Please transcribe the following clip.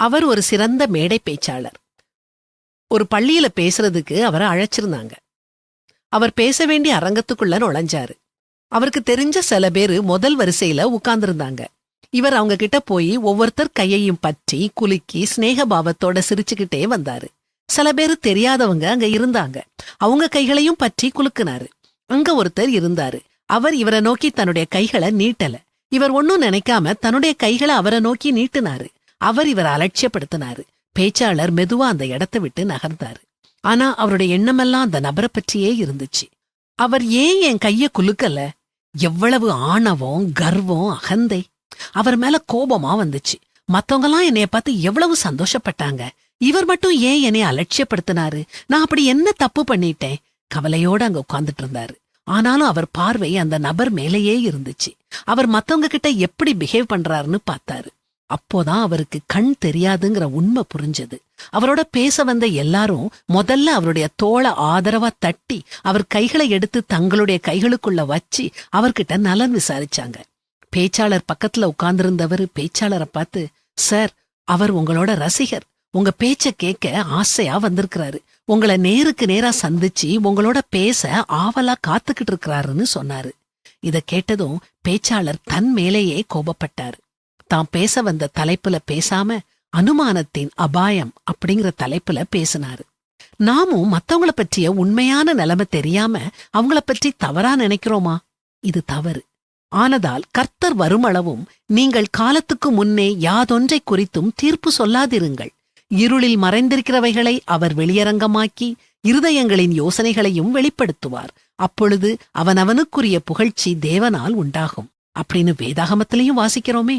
அவர் ஒரு சிறந்த மேடை பேச்சாளர். ஒரு பள்ளியில பேசுறதுக்கு அவரை அழைச்சிருந்தாங்க. அவர் பேச வேண்டிய அரங்கத்துக்குள்ள நுழைஞ்சாரு. அவருக்கு தெரிஞ்ச சில பேரு முதல் வரிசையில உட்கார்ந்திருந்தாங்க. இவர் அவங்க கிட்ட போய் ஒவ்வொருத்தர் கையையும் பற்றி குலுக்கி ஸ்நேகபாவத்தோட சிரிச்சுக்கிட்டே வந்தாரு. சில பேரு தெரியாதவங்க அங்க இருந்தாங்க. அவங்க கைகளையும் பற்றி குலுக்குனாரு. அங்க ஒருத்தர் இருந்தாரு. அவர் இவரை நோக்கி தன்னுடைய கைகளை நீட்டல. இவர் ஒன்னும் நினைக்காம தன்னுடைய கைகளை அவரை நோக்கி நீட்டினாரு. அவர் இவரை அலட்சியப்படுத்தினாரு. பேச்சாளர் மெதுவா அந்த இடத்தை விட்டு நகர்ந்தாரு. ஆனா அவருடைய எண்ணமெல்லாம் அந்த நபரை பற்றியே இருந்துச்சு. அவர் ஏன் என் கைய குலுக்கல? எவ்வளவு ஆணவம், கர்வம், அகந்தை! அவர் மேல கோபமா வந்துச்சு. மத்தவங்கலாம் என்னைய பார்த்து எவ்வளவு சந்தோஷப்பட்டாங்க, இவர் மட்டும் ஏன் என்னைய அலட்சியப்படுத்தினாரு? நான் அப்படி என்ன தப்பு பண்ணிட்டேன்? கவலையோட அங்க உட்கார்ந்துட்டு இருந்தாரு. ஆனாலும் அவர் பார்வை அந்த நபர் மேலேயே இருந்துச்சு. அவர் மத்தவங்க கிட்ட எப்படி பிஹேவ் பண்றாருன்னு பார்த்தாரு. அப்போதான் அவருக்கு கண் தெரியாதுங்கிற உண்மை புரிஞ்சது. அவரோட பேச வந்த எல்லாரும் முதல்ல அவருடைய தோளை ஆதரவா தட்டி அவர் கைகளை எடுத்து தங்களுடைய கைகளுக்குள்ள வச்சு அவர்கிட்ட நலன் விசாரிச்சாங்க. பேச்சாளர் பக்கத்துல உட்கார்ந்திருந்தவர் பேச்சாளரை பார்த்து, சார், அவர் உங்களோட ரசிகர், உங்க பேச்ச கேட்க ஆசையா வந்திருக்கிறாரு, உங்களை நேருக்கு நேரா சந்திச்சு உங்களோட பேச ஆவலா காத்துக்கிட்டு இருக்கிறாருன்னு சொன்னாரு. இத கேட்டதும் பேச்சாளர் தன் மேலேயே கோபப்பட்டாரு. தான் பேச வந்த தலைப்புல பேசாம அனுமானத்தின் அபாயம் அப்படிங்கிற தலைப்புல பேசினாரு. நாமும் மத்தவங்கள பற்றிய உண்மையான நிலைமை தெரியாம அவங்கள பற்றி தவறா நினைக்கிறோமா? இது தவறு. ஆனதால் கர்த்தர் வருமளவும் நீங்கள் காலத்துக்கு முன்னே யாதொன்றை குறித்தும் தீர்ப்பு சொல்லாதிருங்கள். இருளில் மறைந்திருக்கிறவைகளை அவர் வெளியரங்கமாக்கி இருதயங்களின் யோசனைகளையும் வெளிப்படுத்துவார். அப்பொழுது அவனவனுக்குரிய புகழ்ச்சி தேவனால் உண்டாகும் அப்படின்னு வேதாகமத்திலையும் வாசிக்கிறோமே.